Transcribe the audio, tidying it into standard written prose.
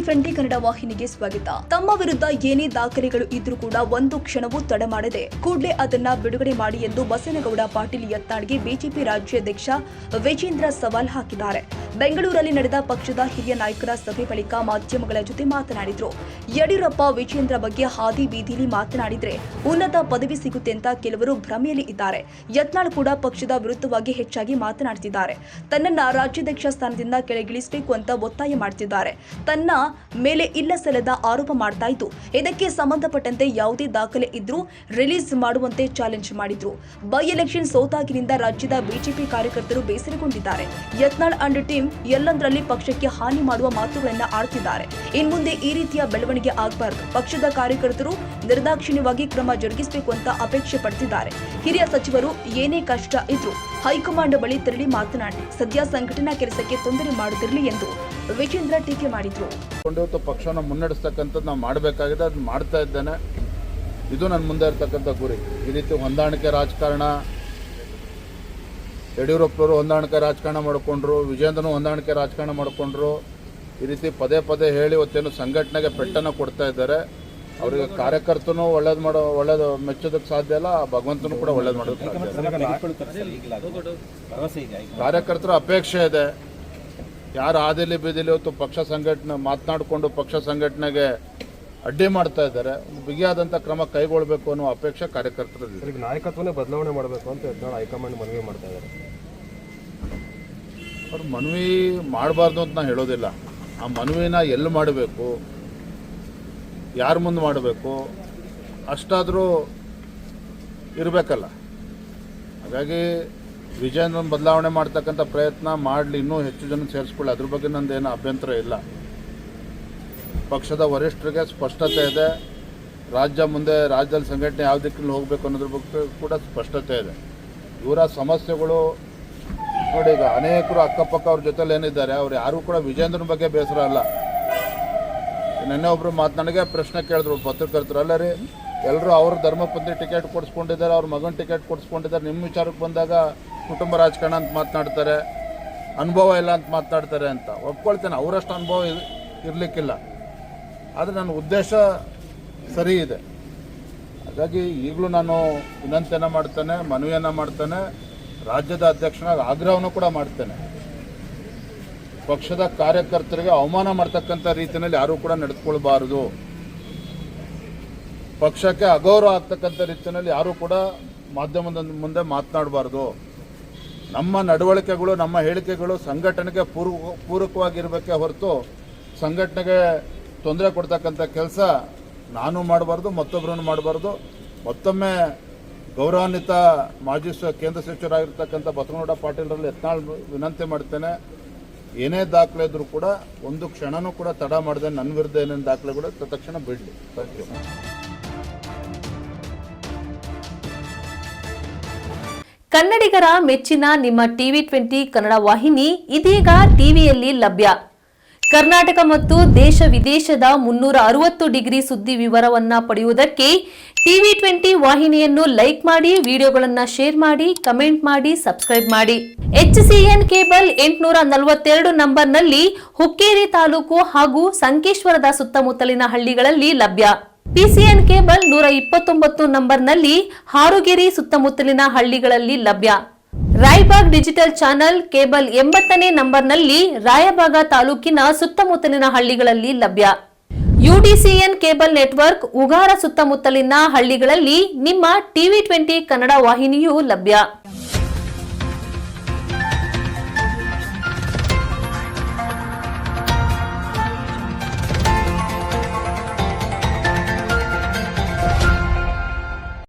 TV20 Kannada ವಾಹಿನಿಗೆ ಸ್ವಾಗತ. ತಮ್ಮ ವಿರುದ್ಧ ಏನೇ ದಾಖಲೆಗಳು ಇದ್ರೂ ಕೂಡ ಒಂದು ಕ್ಷಣವೂ ತಡ ಮಾಡದೆ ಕೂಡಲೇ ಅದನ್ನ ಬಿಡುಗಡೆ ಮಾಡಿ ಎಂದು ಬಸನಗೌಡ ಪಾಟೀಲ್ ಯತ್ನಾಳ್ಗೆ ಬಿಜೆಪಿ ರಾಜ್ಯಾಧ್ಯಕ್ಷ ವಿಜೇಂದ್ರ ಸವಾಲ್ ಹಾಕಿದ್ದಾರೆ. ಬೆಂಗಳೂರಲ್ಲಿ ನಡೆದ ಪಕ್ಷದ ಹಿರಿಯ ನಾಯಕರ ಸಭೆ ಬಳಿಕ ಮಾಧ್ಯಮಗಳ ಜೊತೆ ಮಾತನಾಡಿದ್ರು. ಯಡಿಯೂರಪ್ಪ ವಿಜೇಂದ್ರ ಬಗ್ಗೆ ಹಾದಿ ಬೀದಿಲಿ ಮಾತನಾಡಿದ್ರೆ ಉನ್ನತ ಪದವಿ ಸಿಗುತ್ತೆ ಅಂತ ಕೆಲವರು ಭ್ರಮೆಯಲ್ಲಿ ಇದ್ದಾರೆ. ಯತ್ನಾಳ್ ಕೂಡ ಪಕ್ಷದ ವಿರುದ್ಧವಾಗಿ ಹೆಚ್ಚಾಗಿ ಮಾತನಾಡುತ್ತಿದ್ದಾರೆ. ತನ್ನನ್ನ ರಾಜ್ಯಾಧ್ಯಕ್ಷ ಸ್ಥಾನದಿಂದ ಕೆಳಗಿಳಿಸಬೇಕು ಅಂತ ಒತ್ತಾಯ ಮಾಡುತ್ತಿದ್ದಾರೆ. ತನ್ನ ಮೇಲೆ ಇಲ್ಲಸಲ್ಲದ ಆರೋಪ ಮಾಡ್ತಾ ಇದ್ದು ಇದಕ್ಕೆ ಸಂಬಂಧಪಟ್ಟಂತೆ ಯಾವುದೇ ದಾಖಲೆ ಇದ್ರೂ ರಿಲೀಸ್ ಮಾಡುವಂತೆ ಚಾಲೆಂಜ್ ಮಾಡಿದ್ರು. ಬೈ ಎಲೆಕ್ಷನ್ ಸೋತಾಗಿನಿಂದ ರಾಜ್ಯದ ಬಿಜೆಪಿ ಕಾರ್ಯಕರ್ತರು ಬೇಸರಗೊಂಡಿದ್ದಾರೆ. ಯತ್ನಾಳ್ ಅಂಡ್ ಟೀಮ್ ಎಲ್ಲಂದರಲ್ಲಿ ಪಕ್ಷಕ್ಕೆ ಹಾನಿ ಮಾಡುವ ಮಾತುಗಳನ್ನ ಆಡ್ತಿದ್ದಾರೆ. ಇನ್ಮುಂದೆ ಈ ರೀತಿಯ ಬೆಳವಣಿಗೆ ಆಗಬಾರದು. ಪಕ್ಷದ ಕಾರ್ಯಕರ್ತರು ನಿರ್ದಾಕ್ಷಿಣ್ಯವಾಗಿ ಕ್ರಮ ಜರುಗಿಸಬೇಕು ಅಂತ ಅಪೇಕ್ಷೆ ಪಡ್ತಿದ್ದಾರೆ. ಹಿರಿಯ ಸಚಿವರು ಏನೇ ಕಷ್ಟ ಇದ್ರೂ ಹೈಕಮಾಂಡ್ ಬಳಿ ತೆರಳಿ ಮಾತನಾಡಿ ಸದ್ಯ ಸಂಘಟನಾ ಕೆಲಸಕ್ಕೆ ತೊಂದರೆ ಮಾಡುತ್ತಿರಲಿ ಎಂದು ವಿಜೇಂದ್ರ ಟೀಕೆ ಮಾಡಿದ್ರು. ಪಕ್ಷವನ್ನು ಮುನ್ನಡೆಸತಕ್ಕಂಥದ್ದು ನಾವು ಮಾಡಬೇಕಾಗಿದೆ, ಅದು ಮಾಡ್ತಾ ಇದ್ದೇನೆ. ಇದು ನನ್ನ ಮುಂದೆ ಇರತಕ್ಕಂಥ ಗುರಿ. ಈ ರೀತಿ ಹೊಂದಾಣಿಕೆ ರಾಜಕಾರಣ, ಯಡಿಯೂರಪ್ಪನವರು ಹೊಂದಾಣಿಕೆ ರಾಜಕಾರಣ ಮಾಡಿಕೊಂಡ್ರು, ವಿಜೇಂದ್ರನು ಹೊಂದಾಣಿಕೆ ರಾಜಕಾರಣ ಮಾಡಿಕೊಂಡ್ರು. ಈ ರೀತಿ ಪದೇ ಪದೇ ಹೇಳಿ ಇವತ್ತೇನು ಸಂಘಟನೆಗೆ ಪೆಟ್ಟನ್ನು ಕೊಡ್ತಾ ಇದ್ದಾರೆ. ಅವರಿಗೆ ಕಾರ್ಯಕರ್ತನು ಒಳ್ಳೇದು ಮೆಚ್ಚೋದಕ್ಕೆ ಸಾಧ್ಯ ಇಲ್ಲ, ಭಗವಂತನು ಕೂಡ ಒಳ್ಳೇದು ಮಾಡೋದಕ್ಕೆ ಸಾಧ್ಯ ಇಲ್ಲ. ಕಾರ್ಯಕರ್ತರ ಅಪೇಕ್ಷೆ ಇದೆ. ಯಾರು ಆದಿಲಿ ಬೀದಿಲಿ ಇವತ್ತು ಪಕ್ಷ ಸಂಘಟನೆ ಮಾತನಾಡಿಕೊಂಡು ಪಕ್ಷ ಸಂಘಟನೆಗೆ ಅಡ್ಡಿ ಮಾಡ್ತಾ ಇದ್ದಾರೆ, ಬಿಗಿಯಾದಂಥ ಕ್ರಮ ಕೈಗೊಳ್ಳಬೇಕು ಅನ್ನೋ ಅಪೇಕ್ಷೆ ಕಾರ್ಯಕರ್ತರದ್ದು. ಈಗ ನಾಯಕತ್ವನೇ ಬದಲಾವಣೆ ಮಾಡಬೇಕು ಅಂತ ಹೈಕಮಾಂಡ್ ಮನವಿ ಮಾಡ್ತಾ ಇದ್ದಾರೆ. ಅವ್ರು ಮನವಿ ಮಾಡಬಾರ್ದು ಅಂತ ನಾನು ಹೇಳೋದಿಲ್ಲ. ಆ ಮನವಿನ ಎಲ್ಲಿ ಮಾಡಬೇಕು, ಯಾರ ಮುಂದೆ ಮಾಡಬೇಕು, ಅಷ್ಟಾದರೂ ಇರಬೇಕಲ್ಲ. ಹಾಗಾಗಿ ವಿಜೇಂದ್ರನ ಬದಲಾವಣೆ ಮಾಡ್ತಕ್ಕಂಥ ಪ್ರಯತ್ನ ಮಾಡಲಿ, ಇನ್ನೂ ಹೆಚ್ಚು ಜನ ಸೇರಿಸ್ಕೊಳ್ಳಿ, ಅದ್ರ ಬಗ್ಗೆ ನಂದೇನು ಅಭ್ಯಂತರ ಇಲ್ಲ. ಪಕ್ಷದ ವರಿಷ್ಠರಿಗೆ ಸ್ಪಷ್ಟತೆ ಇದೆ. ರಾಜ್ಯದಲ್ಲಿ ಸಂಘಟನೆ ಯಾವ ದಿಕ್ಕಿನಲ್ಲಿ ಹೋಗಬೇಕು ಅನ್ನೋದ್ರ ಬಗ್ಗೆ ಕೂಡ ಸ್ಪಷ್ಟತೆ ಇದೆ. ಇವರ ಸಮಸ್ಯೆಗಳು ನೋಡಿ, ಈಗ ಅನೇಕರು ಅಕ್ಕಪಕ್ಕ ಅವ್ರ ಜೊತೆಲಿ ಏನಿದ್ದಾರೆ, ಅವ್ರು ಯಾರೂ ಕೂಡ ವಿಜೇಂದ್ರನ ಬಗ್ಗೆ ಬೇಸರ ಅಲ್ಲ. ನೆನ್ನೆ ಒಬ್ಬರು ನನಗೆ ಪ್ರಶ್ನೆ ಕೇಳಿದ್ರು ಪತ್ರಕರ್ತರು, ಅಲ್ಲ ರೀ ಎಲ್ಲರೂ ಅವ್ರ ಧರ್ಮಪತ್ನಿ ಟಿಕೆಟ್ ಕೊಡಿಸ್ಕೊಂಡಿದ್ದಾರೆ, ಅವ್ರ ಮಗನ ಟಿಕೆಟ್ ಕೊಡಿಸ್ಕೊಂಡಿದ್ದಾರೆ, ನಿಮ್ಮ ವಿಚಾರಕ್ಕೆ ಬಂದಾಗ ಕುಟುಂಬ ರಾಜಕಾರಣ ಅಂತ ಮಾತನಾಡ್ತಾರೆ, ಅನುಭವ ಇಲ್ಲ ಅಂತ ಮಾತನಾಡ್ತಾರೆ ಅಂತ ಒಪ್ಕೊಳ್ತೇನೆ. ಅವರಷ್ಟು ಅನುಭವ ಇರಲಿಕ್ಕಿಲ್ಲ, ಆದರೆ ನನ್ನ ಉದ್ದೇಶ ಸರಿ ಇದೆ. ಹಾಗಾಗಿ ಈಗಲೂ ನಾನು ವಿನಂತಿಯನ್ನು ಮಾಡ್ತೇನೆ, ಮನವಿಯನ್ನು ಮಾಡ್ತೇನೆ, ರಾಜ್ಯದ ಅಧ್ಯಕ್ಷನಾಗಿ ಆಗ್ರಹವನ್ನು ಕೂಡ ಮಾಡ್ತೇನೆ. ಪಕ್ಷದ ಕಾರ್ಯಕರ್ತರಿಗೆ ಅವಮಾನ ಮಾಡ್ತಕ್ಕಂಥ ರೀತಿಯಲ್ಲಿ ಯಾರೂ ಕೂಡ ನಡೆದುಕೊಳ್ಬಾರದು. ಪಕ್ಷಕ್ಕೆ ಅಗೌರವ ಆಗ್ತಕ್ಕಂಥ ರೀತಿಯಲ್ಲಿ ಯಾರೂ ಕೂಡ ಮಾಧ್ಯಮದ ಮುಂದೆ ಮಾತನಾಡಬಾರ್ದು. ನಮ್ಮ ನಡವಳಿಕೆಗಳು, ನಮ್ಮ ಹೇಳಿಕೆಗಳು ಸಂಘಟನೆಗೆ ಪೂರಕವಾಗಿರಬೇಕೇ ಹೊರತು ಸಂಘಟನೆಗೆ ತೊಂದರೆ ಕೊಡ್ತಕ್ಕಂಥ ಕೆಲಸ ನಾನು ಮಾಡಬಾರ್ದು, ಮತ್ತೊಬ್ಬರನ್ನು ಮಾಡಬಾರ್ದು. ಮತ್ತೊಮ್ಮೆ ಗೌರವಾನ್ವಿತ ಮಾಜಿ ಕೇಂದ್ರ ಸಚಿವರಾಗಿರ್ತಕ್ಕಂಥ ಬಸನಗೌಡ ಪಾಟೀಲ್ರಲ್ಲಿ ಯತ್ನಾಳ್ ವಿನಂತಿ ಮಾಡ್ತೇನೆ, ಏನೇ ದಾಖಲೆ ಇದ್ರೂ ಕೂಡ ಒಂದು ಕ್ಷಣನೂ ಕೂಡ ತಡ ಮಾಡದೆ ನನ್ನ ವಿರುದ್ಧ ಏನೇನು ದಾಖಲೆಗಳು ತಕ್ಷಣ ಬಿಡಲಿ. Thank you. ಕನ್ನಡಿಗರ ಮೆಚ್ಚಿನ ನಿಮ್ಮ TV20 ಕನ್ನಡ ವಾಹಿನಿ ಇದೀಗ ಟಿವಿಯಲ್ಲಿ ಲಭ್ಯ. ಕರ್ನಾಟಕ ಮತ್ತು ದೇಶ ವಿದೇಶದ 360 ಡಿಗ್ರಿ ಸುದ್ದಿ ವಿವರವನ್ನ ಪಡೆಯುವುದಕ್ಕೆ TV20 ವಾಹಿನಿಯನ್ನು ಲೈಕ್ ಮಾಡಿ, ವಿಡಿಯೋಗಳನ್ನು ಶೇರ್ ಮಾಡಿ, ಕಮೆಂಟ್ ಮಾಡಿ, ಸಬ್ಸ್ಕ್ರೈಬ್ ಮಾಡಿ. HCN ಕೇಬಲ್ 842 ನಂಬರ್ನಲ್ಲಿ ಹುಕ್ಕೇರಿ ತಾಲೂಕು ಹಾಗೂ ಸಂಕೇಶ್ವರದ ಸುತ್ತಮುತ್ತಲಿನ ಹಳ್ಳಿಗಳಲ್ಲಿ ಲಭ್ಯ. PCN ಕೇಬಲ್ 129 ನಂಬರ್ನಲ್ಲಿ ಹಾರುಗೆರೆ ಸುತ್ತಮುತ್ತಲಿನ ಹಳ್ಳಿಗಳಲ್ಲಿ ಲಭ್ಯ. ರಾಯಬಾಗ್ ಡಿಜಿಟಲ್ ಚಾನೆಲ್ ಕೇಬಲ್ 80ನೇ ನಂಬರ್ನಲ್ಲಿ ರಾಯಬಾಗ ತಾಲೂಕಿನ ಸುತ್ತಮುತ್ತಲಿನ ಹಳ್ಳಿಗಳಲ್ಲಿ ಲಭ್ಯ. UDCN ಕೇಬಲ್ ನೆಟ್ವರ್ಕ್ ಉಗಾರ ಸುತ್ತಮುತ್ತಲಿನ ಹಳ್ಳಿಗಳಲ್ಲಿ ನಿಮ್ಮ TV20 ಕನ್ನಡ ವಾಹಿನಿಯೂ ಲಭ್ಯ.